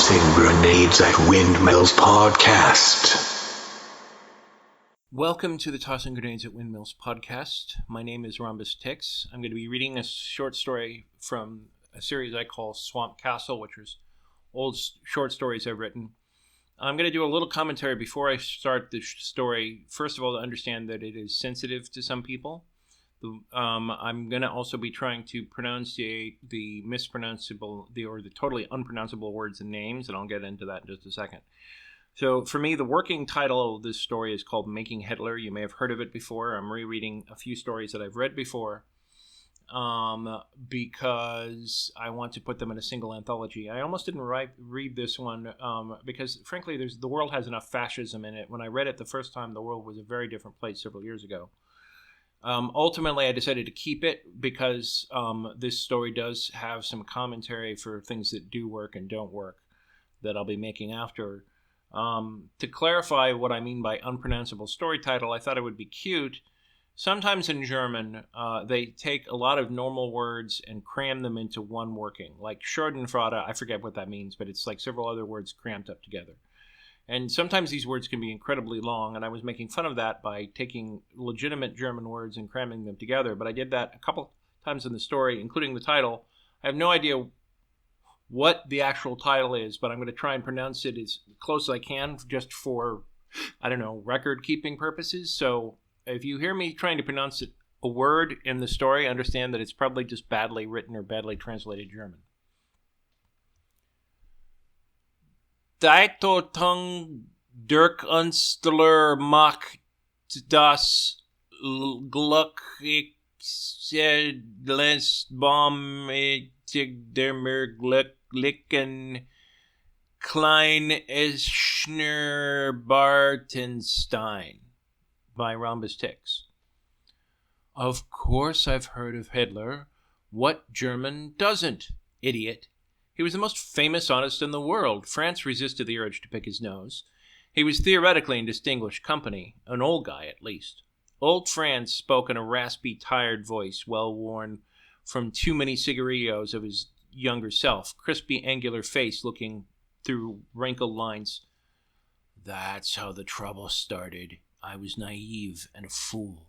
Tossing Grenades at Windmills podcast. Welcome to the Tossing Grenades at Windmills podcast. My name is Rhombus Tix. I'm going to be reading a short story from a series I call Swamp Castle, which is old short stories I've written. I'm going to do a little commentary before I start the story. First of all, to understand that it is sensitive to some people. I'm going to also be trying to pronunciate the mispronounceable, or the totally unpronounceable words and names, and I'll get into that in just a second. So for me, the working title of this story is called Making Hitler. You may have heard of it before. I'm rereading a few stories that I've read before because I want to put them in a single anthology. I almost didn't read this one because, frankly, the world has enough fascism in it. When I read it the first time, the world was a very different place several years ago. Ultimately, I decided to keep it because this story does have some commentary for things that do work and don't work that I'll be making after. To clarify what I mean by unpronounceable story title, I thought it would be cute. Sometimes in German, they take a lot of normal words and cram them into one working. Like Schadenfreude, I forget what that means, but it's like several other words crammed up together. And sometimes these words can be incredibly long, and I was making fun of that by taking legitimate German words and cramming them together. But I did that a couple times in the story, including the title. I have no idea what the actual title is, but I'm going to try and pronounce it as close as I can just for, record-keeping purposes. So if you hear me trying to pronounce a word in the story, understand that it's probably just badly written or badly translated German. Deitung durch Unstler macht das glückliche Lesbom der möglichen Klein Eschner Bartenstein by Rhombus Tix. Of course I've heard of Hitler. What German doesn't, idiot? He was the most famous artist in the world. Franz resisted the urge to pick his nose. He was theoretically in distinguished company, an old guy at least. Old Franz spoke in a raspy, tired voice, well worn from too many cigarillos of his younger self, crispy, angular face looking through wrinkled lines. That's how the trouble started. I was naive and a fool.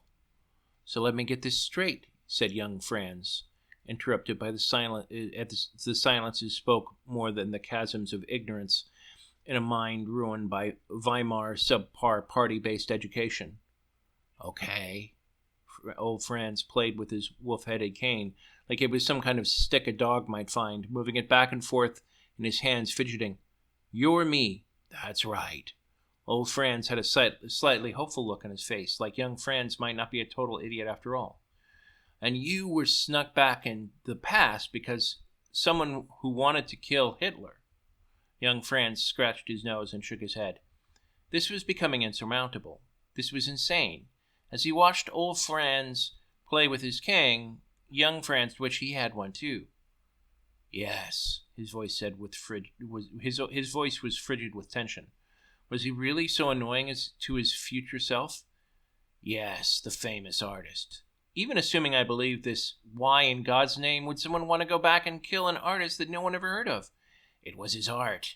So let me get this straight, said young Franz, interrupted by the silence. The silences spoke more than the chasms of ignorance in a mind ruined by Weimar subpar party-based education. Okay. Old Franz played with his wolf-headed cane like it was some kind of stick a dog might find, moving it back and forth in his hands, fidgeting. You're me. That's right. Old Franz had a slightly hopeful look on his face, like young Franz might not be a total idiot after all. And you were snuck back in the past because someone who wanted to kill Hitler. Young Franz scratched his nose and shook his head. This was becoming insurmountable. This was insane. As he watched old Franz play with his cane, young Franz wished he had one too. Yes, his voice said his voice was frigid with tension. Was he really so annoying to his future self? Yes, the famous artist. Even assuming I believe this, why in God's name would someone want to go back and kill an artist that no one ever heard of? It was his art.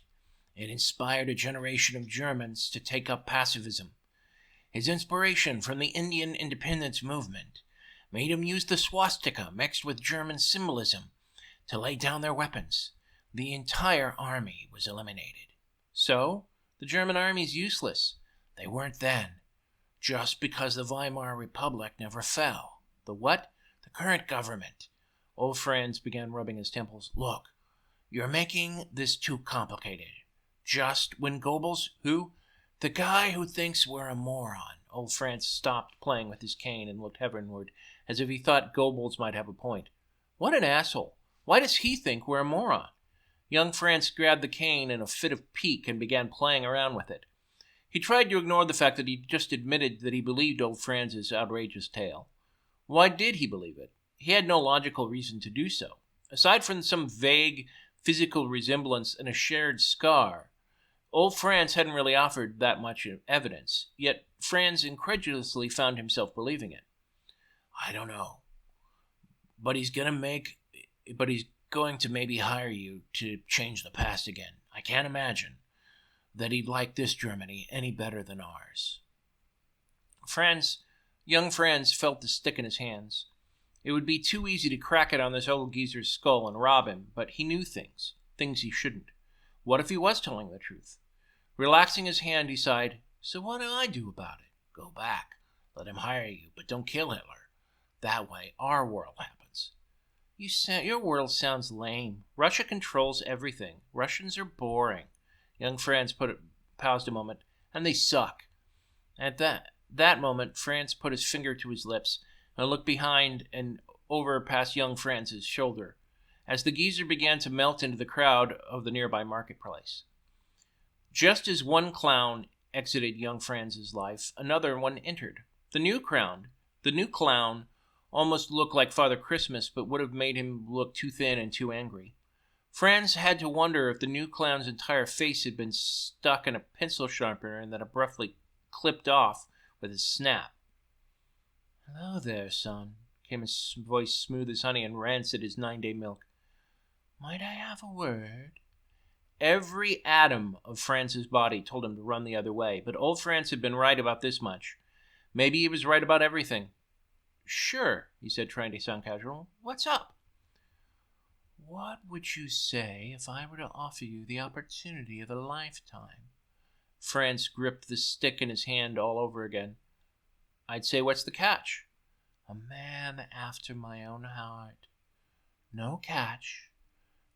It inspired a generation of Germans to take up pacifism. His inspiration from the Indian independence movement made him use the swastika mixed with German symbolism to lay down their weapons. The entire army was eliminated. So, the German army's useless. They weren't then. Just because the Weimar Republic never fell. The what? The current government. Old Franz began rubbing his temples. Look, you're making this too complicated. Just when Goebbels, who? The guy who thinks we're a moron. Old Franz stopped playing with his cane and looked heavenward, as if he thought Goebbels might have a point. What an asshole. Why does he think we're a moron? Young Franz grabbed the cane in a fit of pique and began playing around with it. He tried to ignore the fact that he just admitted that he believed old Franz's outrageous tale. Why did he believe it? He had no logical reason to do so. Aside from some vague physical resemblance and a shared scar, old Franz hadn't really offered that much evidence, yet Franz incredulously found himself believing it. I don't know. But he's going to maybe hire you to change the past again. I can't imagine that he'd like this Germany any better than ours. Young Franz felt the stick in his hands. It would be too easy to crack it on this old geezer's skull and rob him, but he knew things he shouldn't. What if he was telling the truth? Relaxing his hand, he sighed, so what do I do about it? Go back. Let him hire you, but don't kill Hitler. That way, our world happens. Your world sounds lame. Russia controls everything. Russians are boring. Young Franz paused a moment, and they suck. At that moment, Franz put his finger to his lips and looked behind and over past young Franz's shoulder as the geezer began to melt into the crowd of the nearby marketplace. Just as one clown exited young Franz's life, another one entered. The new clown almost looked like Father Christmas, but would have made him look too thin and too angry. Franz had to wonder if the new clown's entire face had been stuck in a pencil sharpener and then abruptly clipped off with a snap. Hello there, son, came his voice smooth as honey and rancid as 9-day milk. Might I have a word? Every atom of Franz's body told him to run the other way, but old Franz had been right about this much. Maybe he was right about everything. Sure, he said, trying to sound casual. What's up? What would you say if I were to offer you the opportunity of a lifetime? Franz gripped the stick in his hand all over again. I'd say, what's the catch? A man after my own heart. No catch.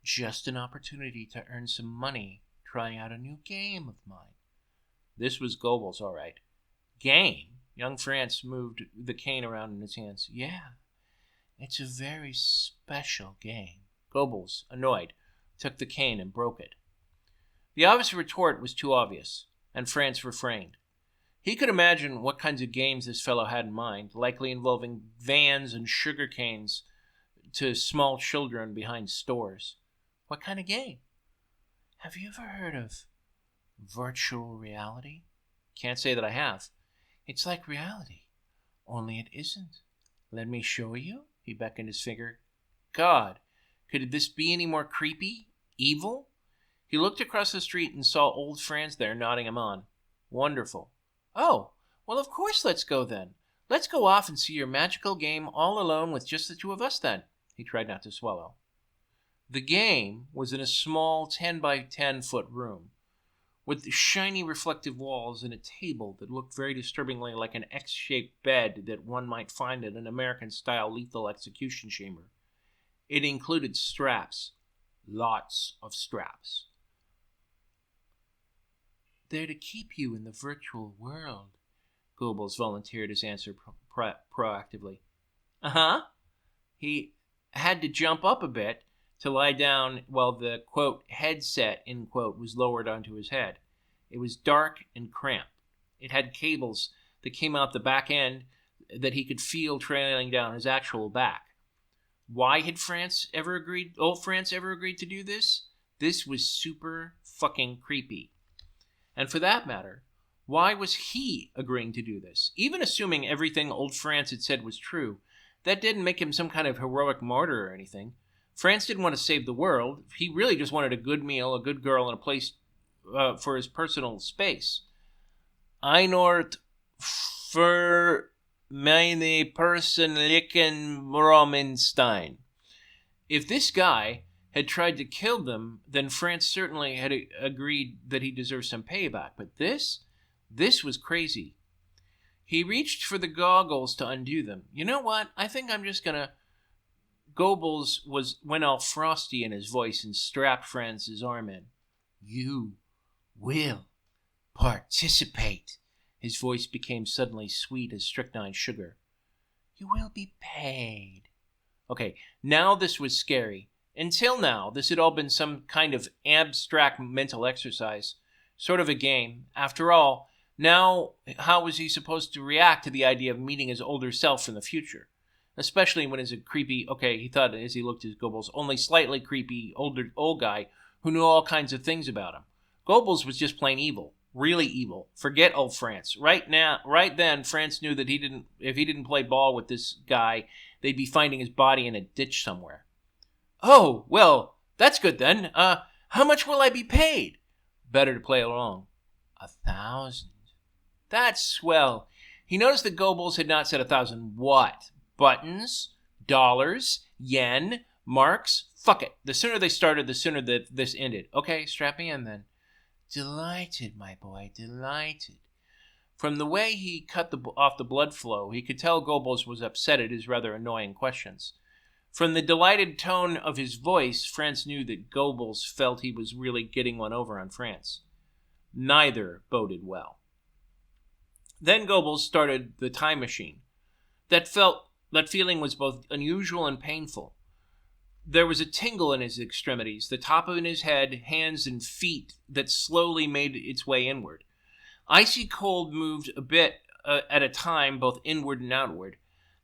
Just an opportunity to earn some money trying out a new game of mine. This was Goebels, all right. Game? Young Franz moved the cane around in his hands. Yeah, it's a very special game. Goebels, annoyed, took the cane and broke it. The obvious retort was too obvious, and Franz refrained. He could imagine what kinds of games this fellow had in mind, likely involving vans and sugar canes to small children behind stores. What kind of game? Have you ever heard of virtual reality? Can't say that I have. It's like reality, only it isn't. Let me show you, he beckoned his finger. God, could this be any more creepy? Evil? He looked across the street and saw old Franz there nodding him on. Wonderful. Oh, well, of course, let's go then. Let's go off and see your magical game all alone with just the two of us then. He tried not to swallow. The game was in a small 10 by 10 foot room with shiny reflective walls and a table that looked very disturbingly like an X-shaped bed that one might find in an American-style lethal execution chamber. It included straps, lots of straps. They're to keep you in the virtual world, Goebels volunteered his answer proactively. Uh-huh. He had to jump up a bit to lie down while the, quote, headset, end quote, was lowered onto his head. It was dark and cramped. It had cables that came out the back end that he could feel trailing down his actual back. Why had old France ever agreed to do this? This was super fucking creepy. And for that matter, why was he agreeing to do this? Even assuming everything old France had said was true, that didn't make him some kind of heroic martyr or anything. France didn't want to save the world. He really just wanted a good meal, a good girl, and a place for his personal space. Einort für meine persönlichen Romenstein. If this guy had tried to kill them, then France certainly had agreed that he deserved some payback. But this was crazy. He reached for the goggles to undo them. You know what? I think I'm just gonna... Goebels went all frosty in his voice and strapped Franz's arm in. You will participate. His voice became suddenly sweet as strychnine sugar. You will be paid. Okay, now this was scary. Until now, this had all been some kind of abstract mental exercise, sort of a game. After all, now how was he supposed to react to the idea of meeting his older self in the future? Especially when he's a creepy, he thought as he looked at Goebels, only slightly creepy old guy who knew all kinds of things about him. Goebels was just plain evil, really evil. Forget old France. Right then, France knew that if he didn't play ball with this guy, they'd be finding his body in a ditch somewhere. Oh, well, that's good then. How much will I be paid? Better to play along. 1,000. That's swell. He noticed that Goebbels had not said 1,000 what? Buttons? Dollars? Yen? Marks? Fuck it. The sooner they started, the sooner that this ended. Okay, strap me in then. Delighted, my boy, delighted. From the way he cut off the blood flow, he could tell Goebbels was upset at his rather annoying questions. From the delighted tone of his voice, Franz knew that Goebbels felt he was really getting one over on France. Neither boded well. Then Goebbels started the time machine. That feeling was both unusual and painful. There was a tingle in his extremities, the top of his head, hands, and feet that slowly made its way inward. Icy cold moved a bit at a time, both inward and outward.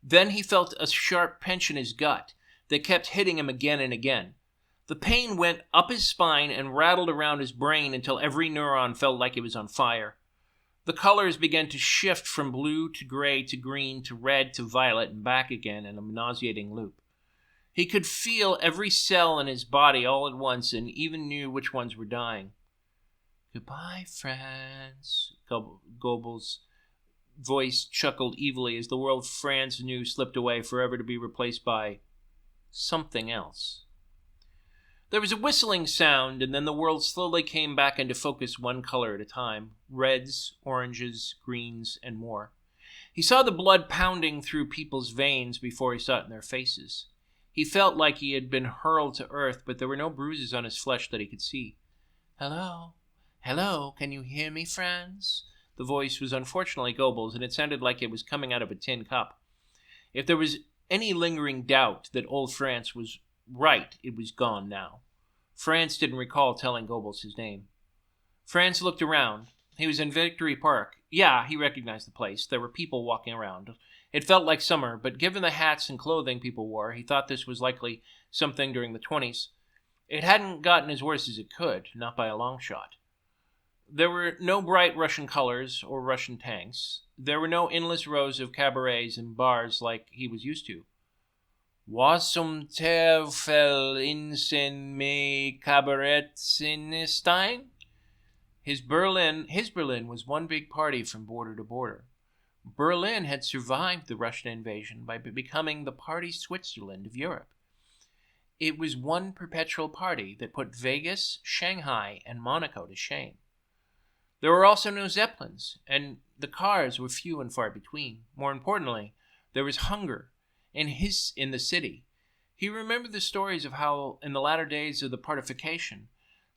Then he felt a sharp pinch in his gut that kept hitting him again and again. The pain went up his spine and rattled around his brain until every neuron felt like it was on fire. The colors began to shift from blue to gray to green to red to violet and back again in a nauseating loop. He could feel every cell in his body all at once and even knew which ones were dying. Goodbye, Franz. Goebbels' voice chuckled evilly as the world Franz knew slipped away, forever to be replaced by something else. There was a whistling sound, and then the world slowly came back into focus, one color at a time. Reds, oranges, greens, and more. He saw the blood pounding through people's veins before he saw it in their faces. He felt like he had been hurled to earth, but there were no bruises on his flesh that he could see. Hello? Hello? Can you hear me, Franz? The voice was unfortunately Goebbels, and it sounded like it was coming out of a tin cup. If there was any lingering doubt that old Franz was right, it was gone now. Franz didn't recall telling Goebbels his name. Franz looked around. He was in Victory Park. Yeah, he recognized the place. There were people walking around. It felt like summer, but given the hats and clothing people wore, he thought this was likely something during the 20s. It hadn't gotten as worse as it could, not by a long shot. There were no bright Russian colors or Russian tanks. There were no endless rows of cabarets and bars like he was used to. Was zum Teufel insen me Kabarettsinstein? His Berlin was one big party from border to border. Berlin had survived the Russian invasion by becoming the party Switzerland of Europe. It was one perpetual party that put Vegas, Shanghai, and Monaco to shame. There were also no Zeppelins, and the cars were few and far between. More importantly, there was hunger in the city. He remembered the stories of how, in the latter days of the partification,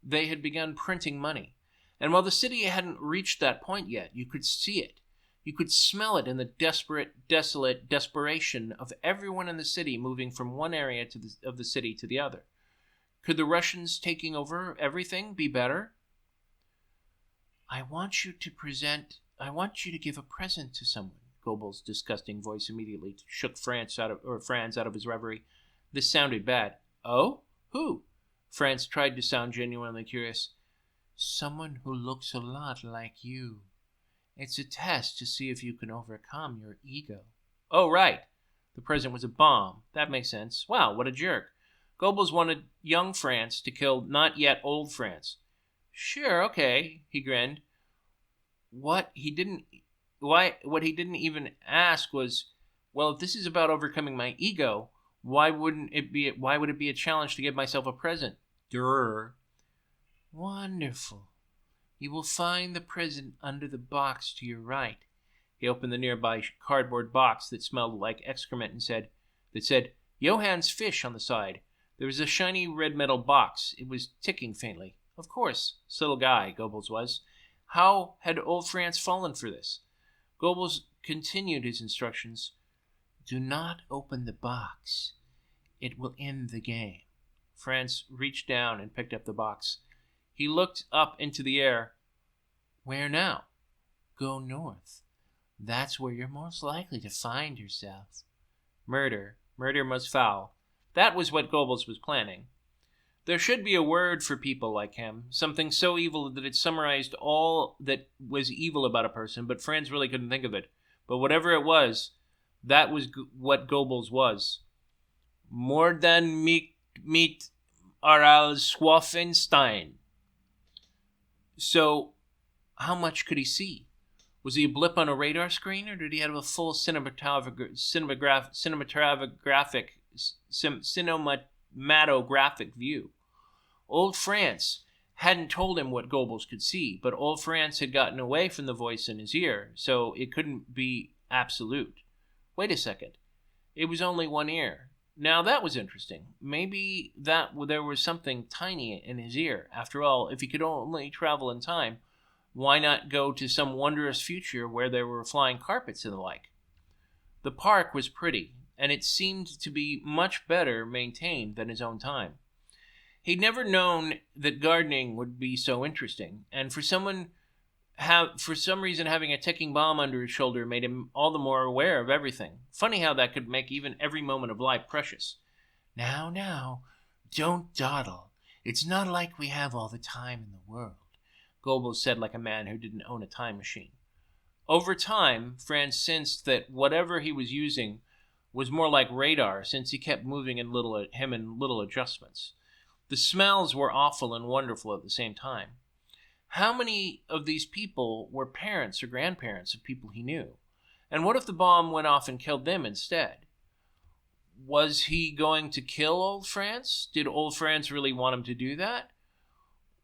they had begun printing money. And while the city hadn't reached that point yet, you could see it. You could smell it in the desperate, desolate desperation of everyone in the city moving from one area of the city to the other. Could the Russians taking over everything be better? I want you to give a present to someone. Goebbels' disgusting voice immediately shook Franz out of his reverie. This sounded bad. Oh? Who? Franz tried to sound genuinely curious. Someone who looks a lot like you. It's a test to see if you can overcome your ego. Oh, right. The present was a bomb. That makes sense. Wow, what a jerk. Goebbels wanted young Franz to kill not yet old Franz. Sure, okay, he grinned. What he didn't even ask was, well, if this is about overcoming my ego, why would it be a challenge to give myself a present? Durr. Wonderful. You will find the present under the box to your right. He opened the nearby cardboard box that smelled like excrement and said, Johann's Fish on the side. There was a shiny red metal box. It was ticking faintly. Of course, subtle guy, Goebbels was. How had old Franz fallen for this? Goebbels continued his instructions. Do not open the box. It will end the game. Franz reached down and picked up the box. He looked up into the air. Where now? Go north. That's where you're most likely to find yourself. Murder most foul. That was what Goebbels was planning. There should be a word for people like him, something so evil that it summarized all that was evil about a person, but Franz really couldn't think of it. But whatever it was, that was what Goebbels was. More than mit Aral Schwaffenstein. So, how much could he see? Was he a blip on a radar screen, or did he have a full cinematographic view? Old Franz hadn't told him what Goebbels could see, but old Franz had gotten away from the voice in his ear, so it couldn't be absolute. Wait a second. It was only one ear. Now that was interesting. Maybe there was something tiny in his ear. After all, if he could only travel in time, why not go to some wondrous future where there were flying carpets and the like? The park was pretty, and it seemed to be much better maintained than his own time. He'd never known that gardening would be so interesting, and for some reason having a ticking bomb under his shoulder made him all the more aware of everything. Funny how that could make even every moment of life precious. Now, don't dawdle. It's not like we have all the time in the world, Goebbels said like a man who didn't own a time machine. Over time, Franz sensed that whatever he was using was more like radar, since he kept moving in little adjustments. The smells were awful and wonderful at the same time. How many of these people were parents or grandparents of people he knew? And what if the bomb went off and killed them instead? Was he going to kill old Franz? Did old Franz really want him to do that?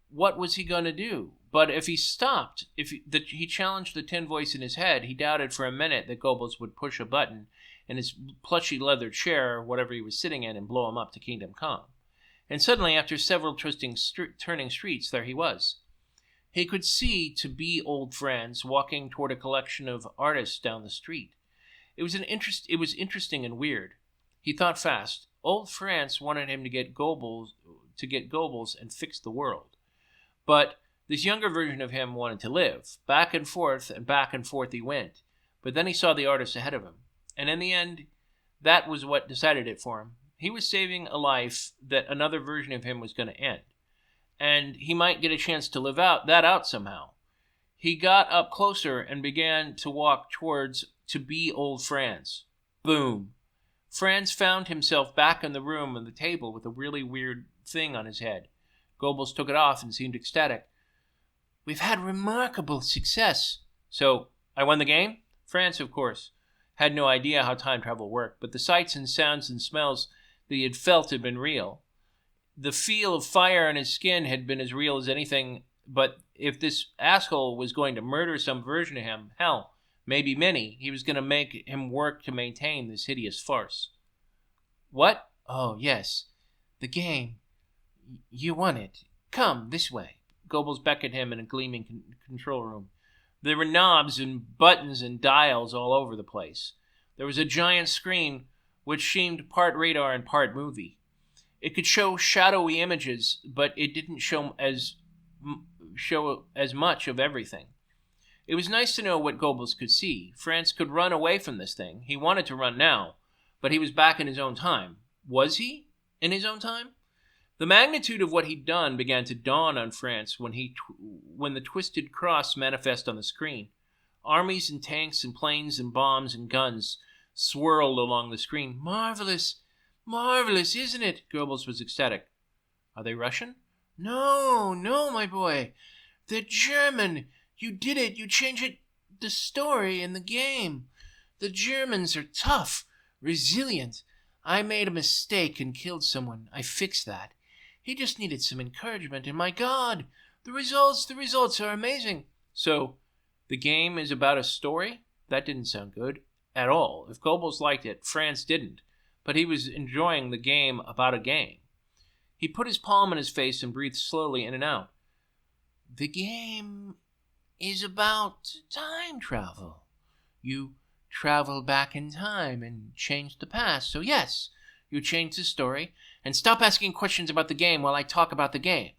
What was he going to do? But if he stopped, he challenged the tin voice in his head, he doubted for a minute that Goebbels would push a button in his plushy leather chair, or whatever he was sitting in, and blow him up to Kingdom Come. And suddenly, after several turning streets, there he was. He could see to be old Franz walking toward a collection of artists down the street. It was interesting and weird. He thought fast. Old Franz wanted him to get Goebbels and fix the world. But this younger version of him wanted to live. Back and forth he went. But then he saw the artist ahead of him. And in the end, that was what decided it for him. He was saving a life that another version of him was going to end. And he might get a chance to live that out somehow. He got up closer and began to walk to be old Franz. Boom. Franz found himself back in the room on the table with a really weird thing on his head. Goebbels took it off and seemed ecstatic. We've had remarkable success. So, I won the game? Franz, of course, had no idea how time travel worked, but the sights and sounds and smells that he had felt had been real. The feel of fire on his skin had been as real as anything, but if this asshole was going to murder some version of him, hell, maybe many, he was going to make him work to maintain this hideous farce. What? Oh, yes. The game. You won it. Come, this way. Goebbels beckoned him in a gleaming control room. There were knobs and buttons and dials all over the place. There was a giant screen which seemed part radar and part movie. It could show shadowy images, but it didn't show as much of everything. It was nice to know what Goebbels could see. Franz could run away from this thing. He wanted to run now, but he was back in his own time. Was he in his own time? The magnitude of what he'd done began to dawn on Franz when the twisted cross manifested on the screen. Armies and tanks and planes and bombs and guns swirled along the screen. Marvelous! Marvelous, isn't it? Goebbels was ecstatic. Are they Russian? No, my boy. They're German. You did it. You changed the story in the game. The Germans are tough, resilient. I made a mistake and killed someone. I fixed that. He just needed some encouragement, and my God, the results are amazing. So, the game is about a story? That didn't sound good at all. If Goebbels liked it, Franz didn't. But he was enjoying the game about a game. He put his palm on his face and breathed slowly in and out. The game is about time travel. You travel back in time and change the past. So yes, you change the story and stop asking questions about the game while I talk about the game.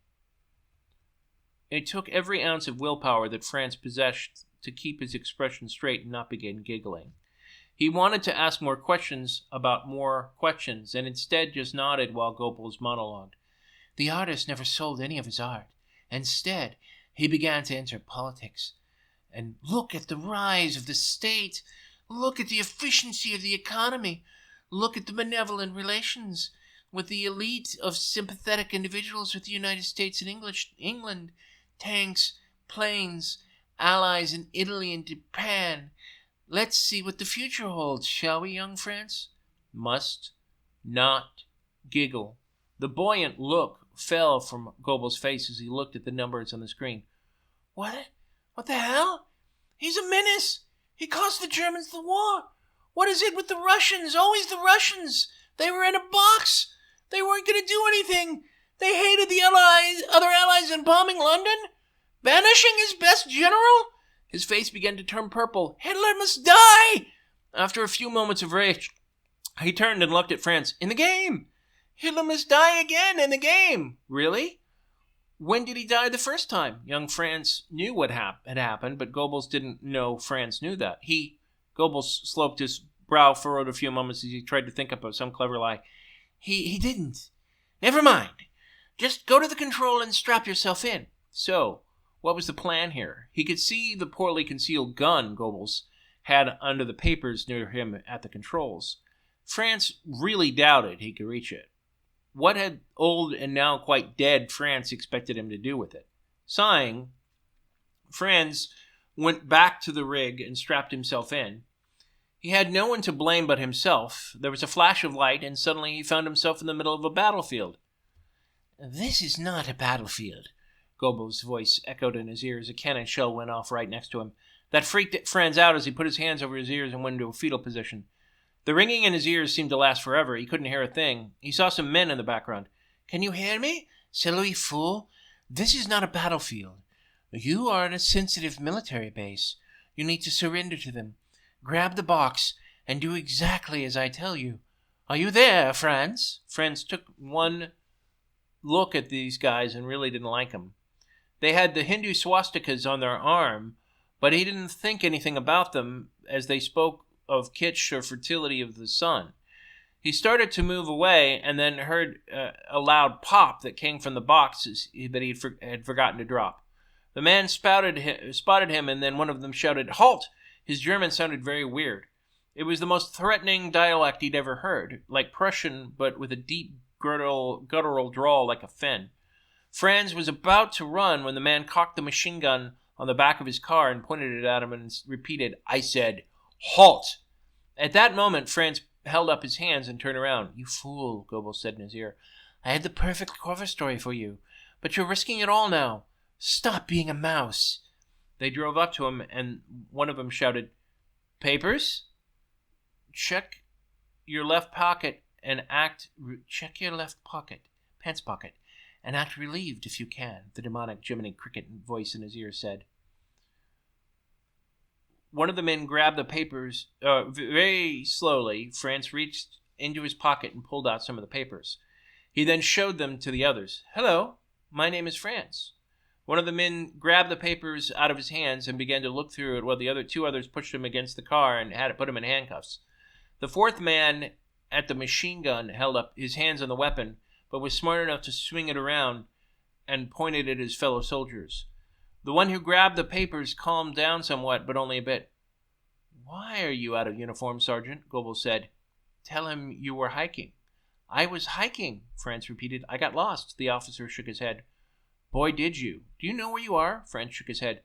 It took every ounce of willpower that Franz possessed to keep his expression straight and not begin giggling. He wanted to ask more questions about more questions, and instead just nodded while Goebbels monologued. The artist never sold any of his art. Instead, he began to enter politics. And look at the rise of the state. Look at the efficiency of the economy. Look at the benevolent relations. with the elite of sympathetic individuals with the United States and England, tanks, planes, allies in Italy and Japan. Let's see what the future holds, shall we, young Franz? Must not giggle. The buoyant look fell from Goebels' face as he looked at the numbers on the screen. What the hell? He's a menace. He cost the Germans the war. What is it with the Russians? Always the Russians. They were in a box. They weren't going to do anything. They hated the other allies in bombing London. Banishing his best general? His face began to turn purple. Hitler must die! After a few moments of rage, he turned and looked at Franz. In the game! Hitler must die again in the game! Really? When did he die the first time? Young Franz knew what had happened, but Goebbels didn't know Franz knew that. Goebbels sloped his brow furrowed a few moments as he tried to think up of some clever lie. He didn't. Never mind. Just go to the control and strap yourself in. So, what was the plan here? He could see the poorly concealed gun Goebbels had under the papers near him at the controls. Franz really doubted he could reach it. What had old and now quite dead Franz expected him to do with it? Sighing, Franz went back to the rig and strapped himself in. He had no one to blame but himself. There was a flash of light, and suddenly he found himself in the middle of a battlefield. This is not a battlefield, Goebbels' voice echoed in his ears. A cannon shell went off right next to him. That freaked Franz out as he put his hands over his ears and went into a fetal position. The ringing in his ears seemed to last forever. He couldn't hear a thing. He saw some men in the background. Can you hear me? Silly fool. This is not a battlefield. You are in a sensitive military base. You need to surrender to them. Grab the box and do exactly as I tell you. Are you there, Franz? Franz took one look at these guys and really didn't like them. They had the Hindu swastikas on their arm, but he didn't think anything about them as they spoke of kitsch or fertility of the sun. He started to move away and then heard a loud pop that came from the boxes that he had forgotten to drop. The man spotted him, and then one of them shouted, "Halt!" His German sounded very weird. It was the most threatening dialect he'd ever heard, like Prussian, but with a deep guttural drawl like a Finn. Franz was about to run when the man cocked the machine gun on the back of his car and pointed it at him and repeated, "I said, halt!" At that moment, Franz held up his hands and turned around. "You fool," Goebbels said in his ear. "I had the perfect cover story for you, but you're risking it all now. Stop being a mouse." They drove up to him, and one of them shouted, "Papers? Check your left pocket and act... Check your left pocket, pants pocket, and act relieved if you can," the demonic Jiminy Cricket voice in his ear said. One of the men grabbed the papers very slowly. Franz reached into his pocket and pulled out some of the papers. He then showed them to the others. "Hello, my name is Franz." One of the men grabbed the papers out of his hands and began to look through it while the two others pushed him against the car and had to put him in handcuffs. The fourth man at the machine gun held up his hands on the weapon, but was smart enough to swing it around and pointed at his fellow soldiers. The one who grabbed the papers calmed down somewhat, but only a bit. "Why are you out of uniform, Sergeant?" Goebbels said. "Tell him you were hiking." "I was hiking," Franz repeated. "I got lost." The officer shook his head. "Boy, did you. Do you know where you are?" Franz shook his head.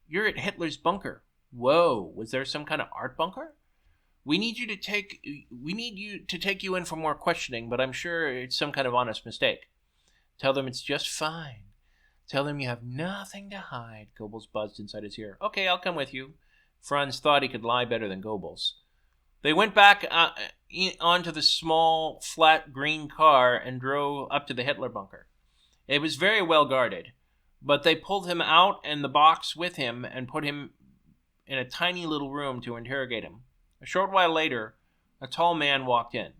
"You're at Hitler's bunker." "Whoa, was there some kind of art bunker?" We need you to take you in for more questioning, but I'm sure it's some kind of honest mistake." "Tell them it's just fine. Tell them you have nothing to hide," Goebbels buzzed inside his ear. "Okay, I'll come with you." Franz thought he could lie better than Goebbels. They went back onto the small, flat green car and drove up to the Hitler bunker. It was very well guarded, but they pulled him out and the box with him and put him in a tiny little room to interrogate him. A short while later, a tall man walked in.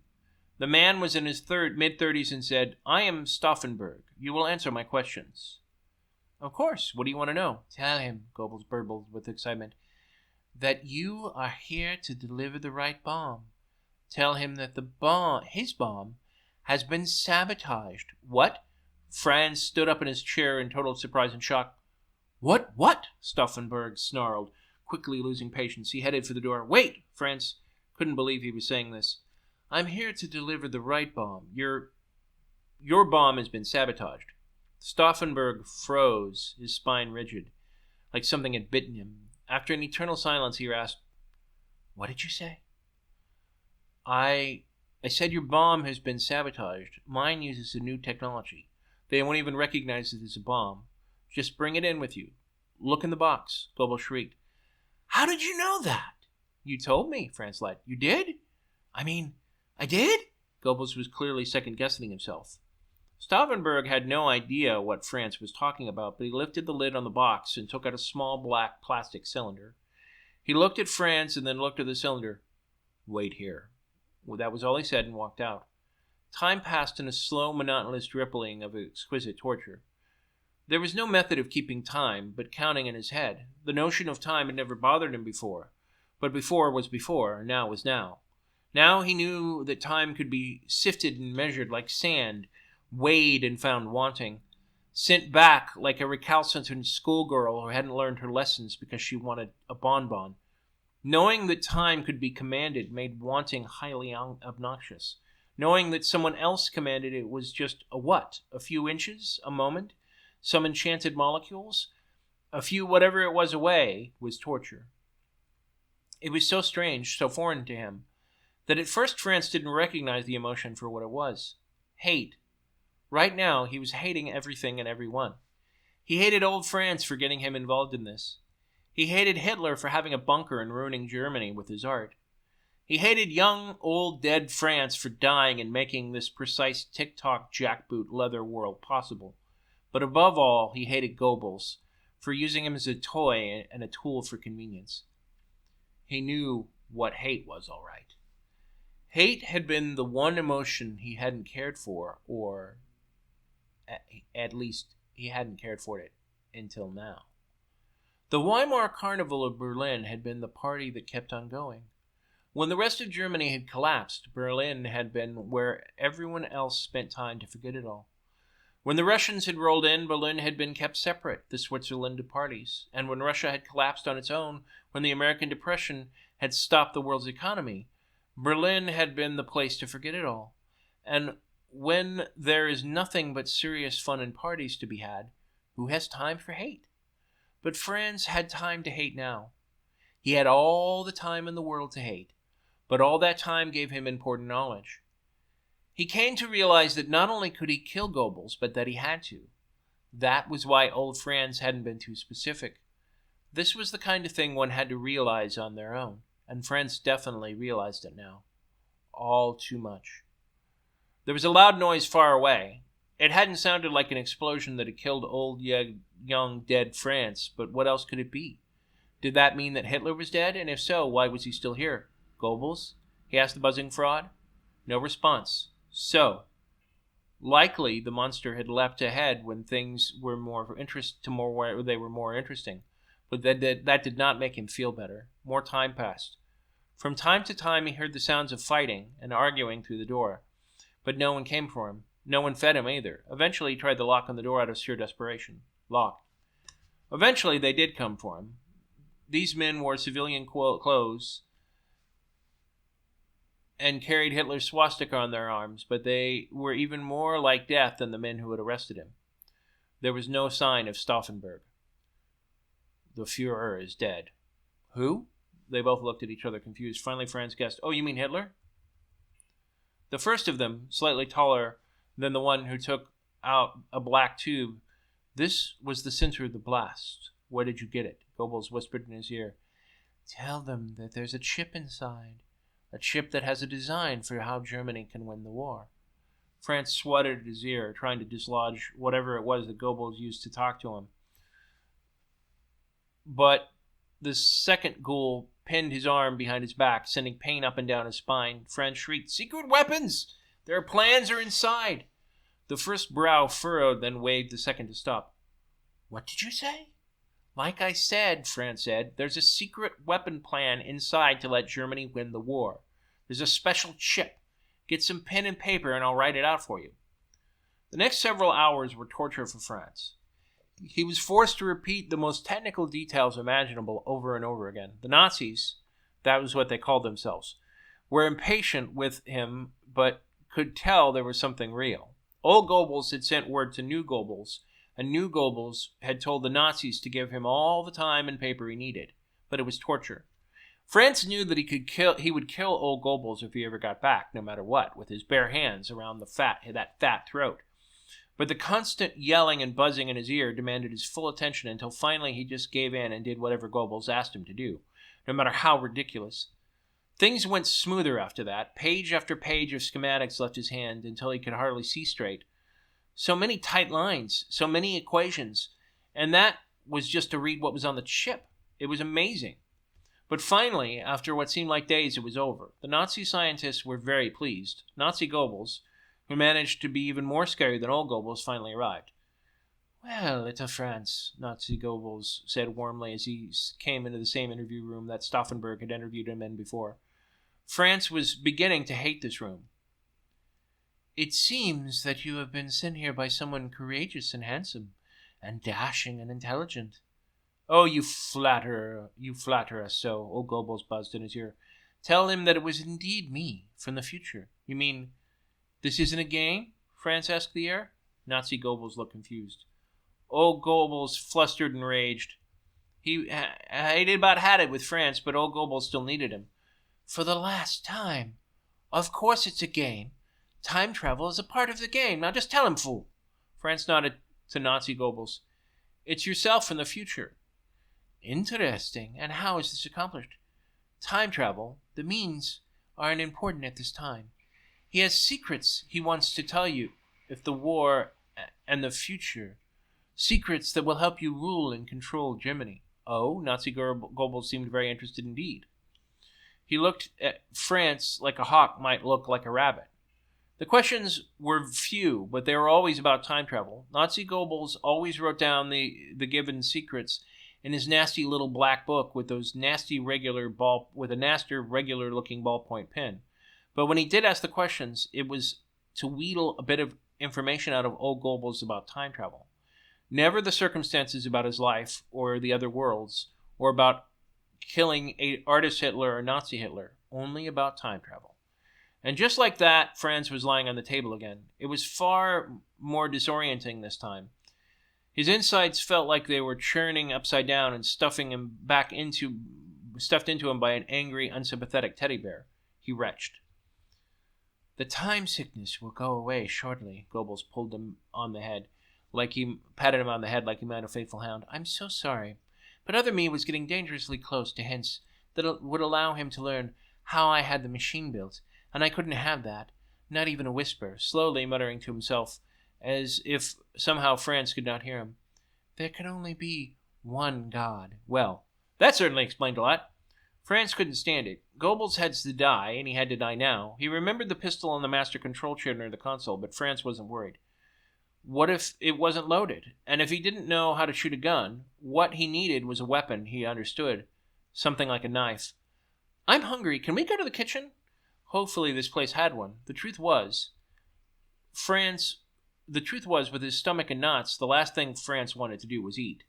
The man was in his mid-30s and said, "I am Stauffenberg. You will answer my questions." "Of course. What do you want to know?" "Tell him," Goebbels burbled with excitement, "that you are here to deliver the right bomb. Tell him that his bomb has been sabotaged." "What?" Franz stood up in his chair in total surprise and shock. What? Stauffenberg snarled, quickly losing patience. He headed for the door. "Wait!" Franz couldn't believe he was saying this. "I'm here to deliver the right bomb. You're Your bomb has been sabotaged. Stauffenberg froze, his spine rigid, like something had bitten him. After an eternal silence, he asked, "What did you say?" I said your bomb has been sabotaged. Mine uses a new technology. They won't even recognize it as a bomb. Just bring it in with you. Look in the box," Goebels shrieked. "How did you know that?" "You told me," Franz lied. "You did? I did?" Goebbels was clearly second-guessing himself. Stauffenberg had no idea what Franz was talking about, but he lifted the lid on the box and took out a small black plastic cylinder. He looked at Franz and then looked at the cylinder. "Wait here." Well, that was all he said and walked out. Time passed in a slow, monotonous dripping of exquisite torture. There was no method of keeping time, but counting in his head. The notion of time had never bothered him before. But before was before, and now was now. Now he knew that time could be sifted and measured like sand, weighed and found wanting, sent back like a recalcitrant schoolgirl who hadn't learned her lessons because she wanted a bonbon. Knowing that time could be commanded made wanting highly obnoxious. Knowing that someone else commanded it was just a what? A few inches? A moment? Some enchanted molecules? A few whatever it was away was torture. It was so strange, so foreign to him, that at first Franz didn't recognize the emotion for what it was. Hate. Right now, he was hating everything and everyone. He hated old Franz for getting him involved in this. He hated Hitler for having a bunker and ruining Germany with his art. He hated young, old, dead France for dying and making this precise tick-tock jackboot leather world possible. But above all, he hated Goebbels for using him as a toy and a tool for convenience. He knew what hate was, all right. Hate had been the one emotion he hadn't cared for, or at least he hadn't cared for it until now. The Weimar Carnival of Berlin had been the party that kept on going. When the rest of Germany had collapsed, Berlin had been where everyone else spent time to forget it all. When the Russians had rolled in, Berlin had been kept separate, the Switzerland of parties. And when Russia had collapsed on its own, when the American Depression had stopped the world's economy, Berlin had been the place to forget it all. And when there is nothing but serious fun and parties to be had, who has time for hate? But Franz had time to hate now. He had all the time in the world to hate, but all that time gave him important knowledge. He came to realize that not only could he kill Goebbels, but that he had to. That was why old Franz hadn't been too specific. This was the kind of thing one had to realize on their own, and Franz definitely realized it now. All too much. There was a loud noise far away. It hadn't sounded like an explosion that had killed old, young, dead Franz, but what else could it be? Did that mean that Hitler was dead? And if so, why was he still here? Goebbels? He asked the buzzing fraud. No response. So, likely the monster had leapt ahead when things were more interesting. But that did not make him feel better. More time passed. From time to time he heard the sounds of fighting and arguing through the door. But no one came for him. No one fed him either. Eventually he tried the lock on the door out of sheer desperation. Locked. Eventually they did come for him. These men wore civilian clothes and carried Hitler's swastika on their arms, but they were even more like death than the men who had arrested him. There was no sign of Stauffenberg. The Führer is dead. Who? They both looked at each other confused. Finally Franz guessed, "Oh, you mean Hitler?" The first of them, slightly taller than the one who took out a black tube, this was the center of the blast. Where did you get it? Goebbels whispered in his ear. Tell them that there's a chip inside. A chip that has a design for how Germany can win the war. Franz swatted at his ear, trying to dislodge whatever it was that Goebbels used to talk to him. But the second ghoul pinned his arm behind his back, sending pain up and down his spine. Franz shrieked, "Secret weapons! Their plans are inside!" The first brow furrowed, then waved the second to stop. "What did you say?" "Like I said," Franz said, "there's a secret weapon plan inside to let Germany win the war. There's a special chip. Get some pen and paper and I'll write it out for you." The next several hours were torture for Franz. He was forced to repeat the most technical details imaginable over and over again. The Nazis, that was what they called themselves, were impatient with him but could tell there was something real. Old Goebbels had sent word to New Goebbels, and New Goebbels had told the Nazis to give him all the time and paper he needed, but it was torture. Franz knew that he would kill old Goebbels if he ever got back, no matter what, with his bare hands around that fat throat. But the constant yelling and buzzing in his ear demanded his full attention until finally he just gave in and did whatever Goebbels asked him to do, no matter how ridiculous. Things went smoother after that. Page after page of schematics left his hand until he could hardly see straight. So many tight lines, so many equations, and that was just to read what was on the chip. It was amazing. But finally, after what seemed like days, it was over. The Nazi scientists were very pleased. Nazi Goebbels, who managed to be even more scary than old Goebbels, finally arrived. "Well, little Franz," Nazi Goebbels said warmly as he came into the same interview room that Stauffenberg had interviewed him in before. Franz was beginning to hate this room. "It seems that you have been sent here by someone courageous and handsome, and dashing and intelligent." "Oh, you flatter us so," old Goebbels buzzed in his ear. "Tell him that it was indeed me, from the future." "You mean this isn't a game?" Franz asked the air. Nazi Goebbels looked confused. Old Goebbels flustered and raged. He about had it with Franz, but old Goebbels still needed him. "For the last time. Of course it's a game. Time travel is a part of the game. Now just tell him, fool." Franz nodded to Nazi Goebbels. "It's yourself from the future." "Interesting. And how is this accomplished?" "Time travel, the means are unimportant at this time. He has secrets he wants to tell you if the war and the future. Secrets that will help you rule and control Germany." "Oh?" Nazi Goebbels seemed very interested indeed. He looked at Franz like a hawk might look like a rabbit. The questions were few, but they were always about time travel. Nazi Goebbels always wrote down the given secrets in his nasty little black book with a nasty regular looking ballpoint pen. But when he did ask the questions, it was to wheedle a bit of information out of old Goebbels about time travel. Never the circumstances about his life or the other worlds, or about killing a artist Hitler or Nazi Hitler, only about time travel. And just like that, Franz was lying on the table again. It was far more disorienting this time. His insides felt like they were churning upside down and stuffed into him by an angry, unsympathetic teddy bear. He retched. "The time sickness will go away shortly." Goebbels pulled him on the head, patted him on the head like he might a faithful hound. "I'm so sorry, but other me was getting dangerously close to hints that would allow him to learn how I had the machine built, and I couldn't have that, not even a whisper," slowly muttering to himself, as if somehow Franz could not hear him. "There can only be one God." Well, that certainly explained a lot. Franz couldn't stand it. Goebbels had to die, and he had to die now. He remembered the pistol on the master control chair near the console, but Franz wasn't worried. What if it wasn't loaded? And if he didn't know how to shoot a gun, what he needed was a weapon he understood, something like a knife. "I'm hungry. Can we go to the kitchen?" Hopefully this place had one. The truth was, with his stomach in knots, the last thing Franz wanted to do was eat.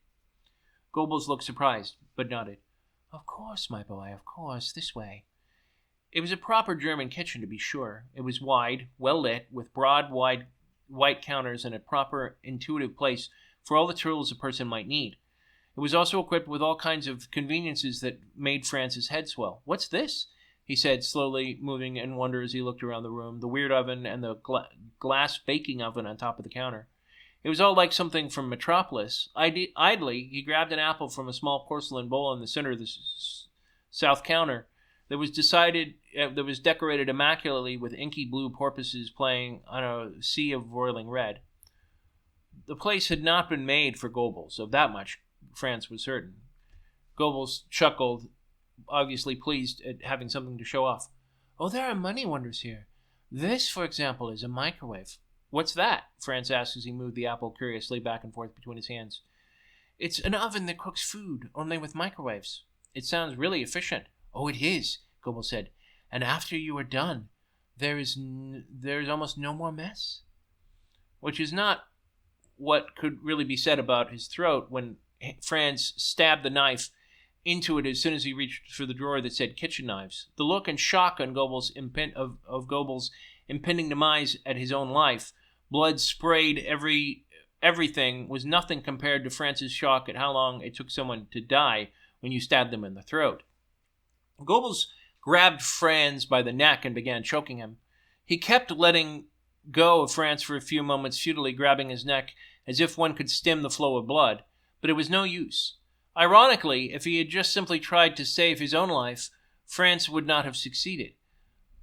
Goebbels looked surprised, but nodded. "Of course, my boy, of course, this way." It was a proper German kitchen, to be sure. It was wide, well lit, with broad, wide white counters and a proper, intuitive place for all the tools a person might need. It was also equipped with all kinds of conveniences that made Franz's head swell. "What's this?" he said, slowly moving in wonder as he looked around the room, the weird oven and the glass baking oven on top of the counter. It was all like something from Metropolis. Idly, he grabbed an apple from a small porcelain bowl in the center of the south counter that was decorated immaculately with inky blue porpoises playing on a sea of roiling red. The place had not been made for Goebbels, of that much Franz was certain. Goebbels chuckled, obviously pleased at having something to show off. "Oh, there are money wonders here. This, for example, is a microwave." "What's that?" Franz asked as he moved the apple curiously back and forth between his hands. "It's an oven that cooks food, only with microwaves." "It sounds really efficient." "Oh, it is," Goebbels said. "And after you are done, there is almost no more mess." Which is not what could really be said about his throat when Franz stabbed the knife into it as soon as he reached for the drawer that said kitchen knives. The look and shock on Goebbels' impending demise at his own life blood sprayed everything, was nothing compared to Franz's shock at how long it took someone to die when you stabbed them in the throat. Goebbels grabbed Franz by the neck and began choking him. He kept letting go of Franz for a few moments, futilely grabbing his neck as if one could stem the flow of blood, but it was no use. Ironically, if he had just simply tried to save his own life, Franz would not have succeeded.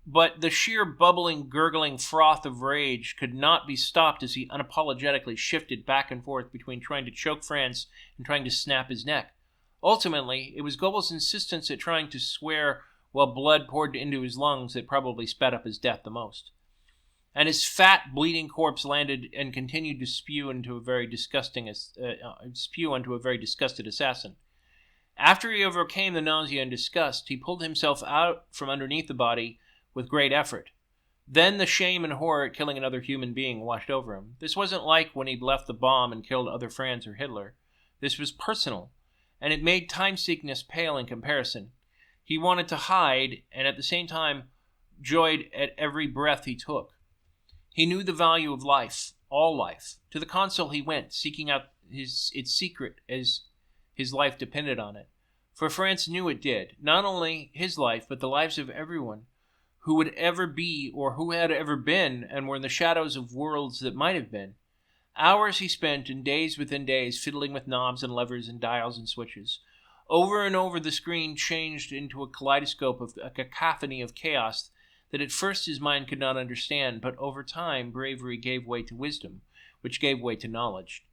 But the sheer bubbling, gurgling froth of rage could not be stopped as he unapologetically shifted back and forth between trying to choke Franz and trying to snap his neck. Ultimately, it was Goebbels' insistence at trying to swear while blood poured into his lungs that probably sped up his death the most. And his fat, bleeding corpse landed and continued to spew onto a very disgusted assassin. After he overcame the nausea and disgust, he pulled himself out from underneath the body with great effort. Then the shame and horror at killing another human being washed over him. This wasn't like when he'd left the bomb and killed other Franz or Hitler. This was personal, and it made time sickness pale in comparison. He wanted to hide, and at the same time joyed at every breath he took. He knew the value of life, all life. To the console he went, seeking out its secret as his life depended on it. For Franz knew it did, not only his life, but the lives of everyone who would ever be or who had ever been and were in the shadows of worlds that might have been. Hours he spent and days within days fiddling with knobs and levers and dials and switches. Over and over the screen changed into a kaleidoscope of a cacophony of chaos that at first his mind could not understand, but over time bravery gave way to wisdom, which gave way to knowledge.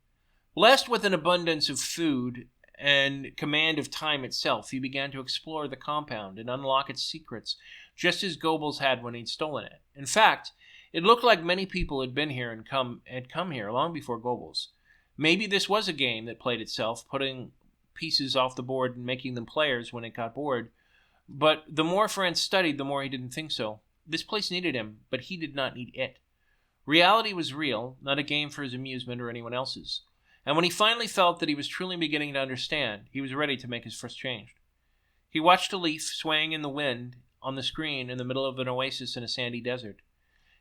Blessed with an abundance of food and command of time itself, he began to explore the compound and unlock its secrets, just as Goebbels had when he'd stolen it. In fact, it looked like many people had been here and had come here long before Goebbels. Maybe this was a game that played itself, putting pieces off the board and making them players when it got bored. But the more Franz studied, the more he didn't think so. This place needed him, but he did not need it. Reality was real, not a game for his amusement or anyone else's. And when he finally felt that he was truly beginning to understand, he was ready to make his first change. He watched a leaf swaying in the wind on the screen in the middle of an oasis in a sandy desert.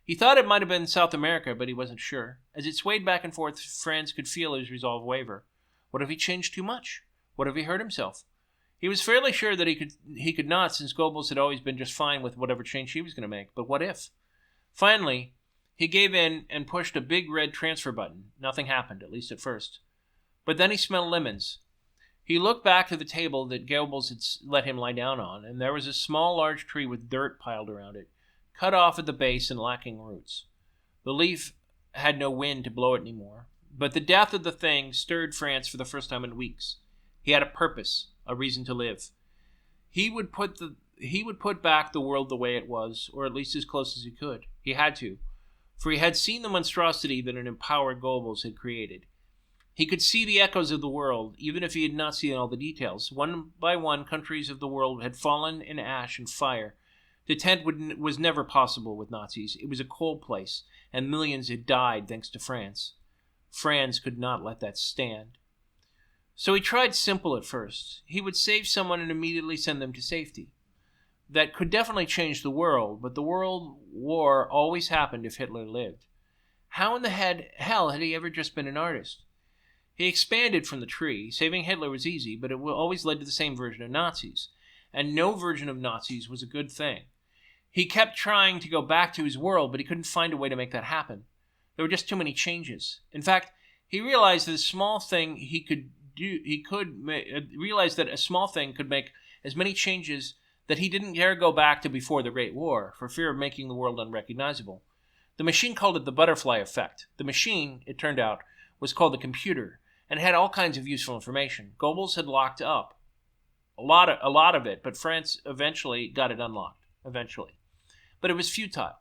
He thought it might have been South America, but he wasn't sure. As it swayed back and forth, Franz could feel his resolve waver. What if he changed too much? What if he hurt himself? He was fairly sure that he could not, since Goebbels had always been just fine with whatever change he was going to make. But what if? Finally, he gave in and pushed a big red transfer button. Nothing happened, at least at first. But then he smelled lemons. He looked back to the table that Goebbels had let him lie down on, and there was a small, large tree with dirt piled around it, cut off at the base and lacking roots. The leaf had no wind to blow it anymore. But the death of the thing stirred Franz for the first time in weeks. He had a purpose, a reason to live. He would put back the world the way it was, or at least as close as he could. He had to, for he had seen the monstrosity that an empowered Goebbels had created. He could see the echoes of the world, even if he had not seen all the details. One by one, countries of the world had fallen in ash and fire. Detente was never possible with Nazis. It was a cold place, and millions had died thanks to France. Franz could not let that stand. So he tried simple at first. He would save someone and immediately send them to safety. That could definitely change the world, but the world war always happened if Hitler lived. How in the hell had he ever just been an artist? He expanded from the tree. Saving Hitler was easy, but it always led to the same version of Nazis. And no version of Nazis was a good thing. He kept trying to go back to his world, but he couldn't find a way to make that happen. There were just too many changes. In fact, he realized that a small thing realized that a small thing could make as many changes that he didn't dare go back to before the Great War, for fear of making the world unrecognizable. The machine called it the butterfly effect. The machine, it turned out, was called the computer, and had all kinds of useful information. Goebbels had locked up a lot of it, but Franz eventually got it unlocked. But it was futile.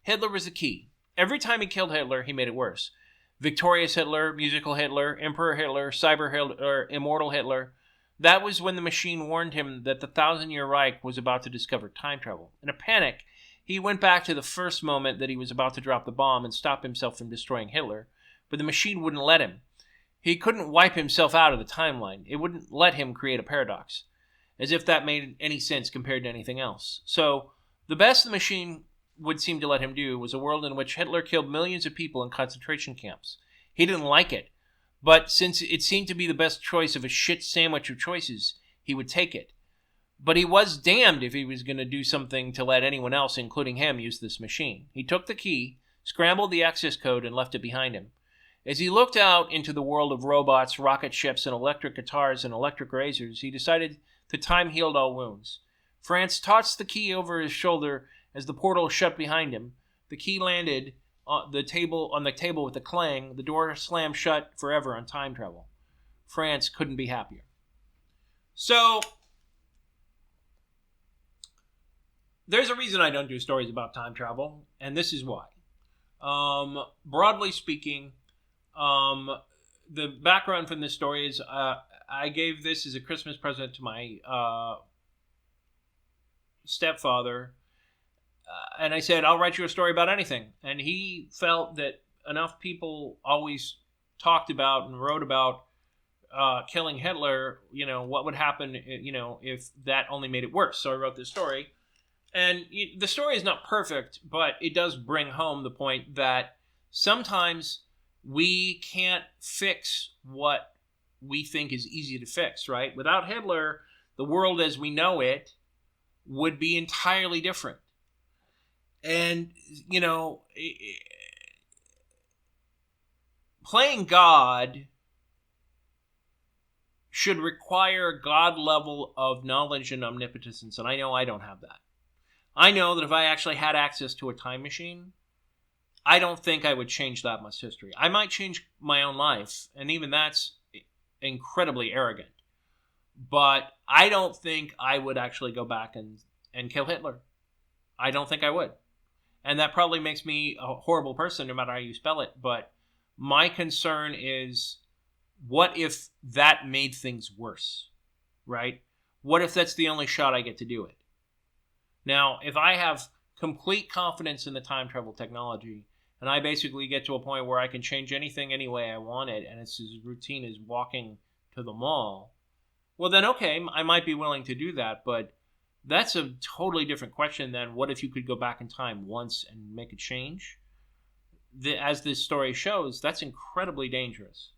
Hitler was the key. Every time he killed Hitler, he made it worse. Victorious Hitler, musical Hitler, Emperor Hitler, cyber Hitler, immortal Hitler. That was when the machine warned him that the 1,000-year Reich was about to discover time travel. In a panic, he went back to the first moment that he was about to drop the bomb and stop himself from destroying Hitler, but the machine wouldn't let him. He couldn't wipe himself out of the timeline. It wouldn't let him create a paradox, as if that made any sense compared to anything else. So, the best the machine would seem to let him do was a world in which Hitler killed millions of people in concentration camps. He didn't like it, but since it seemed to be the best choice of a shit sandwich of choices, he would take it. But he was damned if he was going to do something to let anyone else, including him, use this machine. He took the key, scrambled the access code, and left it behind him. As he looked out into the world of robots, rocket ships, and electric guitars and electric razors, he decided that time healed all wounds. Franz tossed the key over his shoulder as the portal shut behind him. The key landed on the table with a clang. The door slammed shut forever on time travel. Franz couldn't be happier. So, there's a reason I don't do stories about time travel, and this is why. Broadly speaking, the background from this story is I gave this as a Christmas present to my stepfather, and I said, I'll write you a story about anything. And he felt that enough people always talked about and wrote about killing Hitler, what would happen, if that only made it worse. So I wrote this story. And the story is not perfect, but it does bring home the point that sometimes we can't fix what we think is easy to fix, right? Without Hitler, the world as we know it would be entirely different. And, playing God should require a God level of knowledge and omnipotence, and I know I don't have that. I know that if I actually had access to a time machine, I don't think I would change that much history. I might change my own life, and even that's incredibly arrogant. But I don't think I would actually go back and kill Hitler. I don't think I would. And that probably makes me a horrible person, no matter how you spell it. But my concern is, what if that made things worse, right? What if that's the only shot I get to do it? Now, if I have complete confidence in the time travel technology, and I basically get to a point where I can change anything any way I want it, and it's as routine as walking to the mall, well then okay, I might be willing to do that, but that's a totally different question than what if you could go back in time once and make a change? As this story shows, that's incredibly dangerous.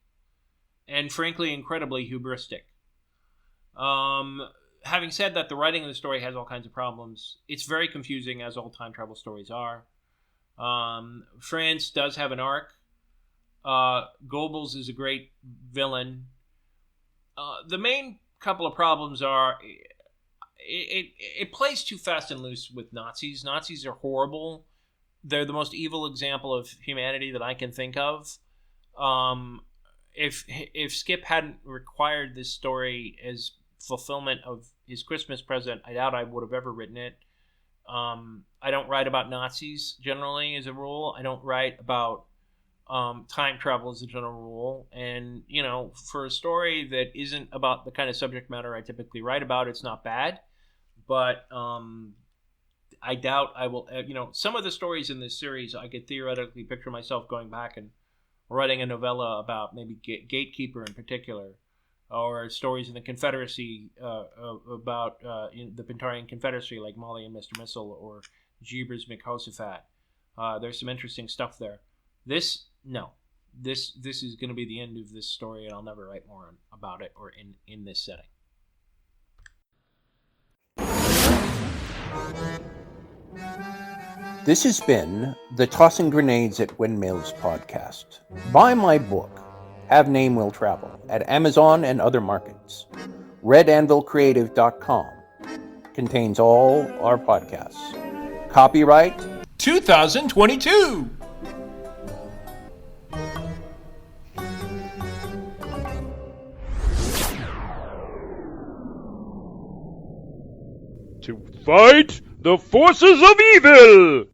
And frankly, incredibly hubristic. Having said that, the writing of the story has all kinds of problems. It's very confusing, as all time travel stories are. Franz does have an arc. Goebels is a great villain. The main couple of problems are it plays too fast and loose with Nazis. Nazis are horrible. They're the most evil example of humanity that I can think of. If Skip hadn't required this story as fulfillment of his Christmas present, I doubt I would have ever written it. I don't write about Nazis generally as a rule. I don't write about time travel as a general rule. And, for a story that isn't about the kind of subject matter I typically write about, it's not bad. But I doubt I will, some of the stories in this series, I could theoretically picture myself going back and writing a novella about maybe Gatekeeper in particular, or stories in the Confederacy about the Pentarian Confederacy, like Molly and Mr. Missile, or Jeebers McHosaphat. There's some interesting stuff there. This is going to be the end of this story, and I'll never write more about it or in this setting. This has been the Tossing Grenades at Windmills podcast. Buy my book, Have Name Will Travel, at Amazon and other markets. RedAnvilCreative.com contains all our podcasts. Copyright 2022! To fight the forces of evil!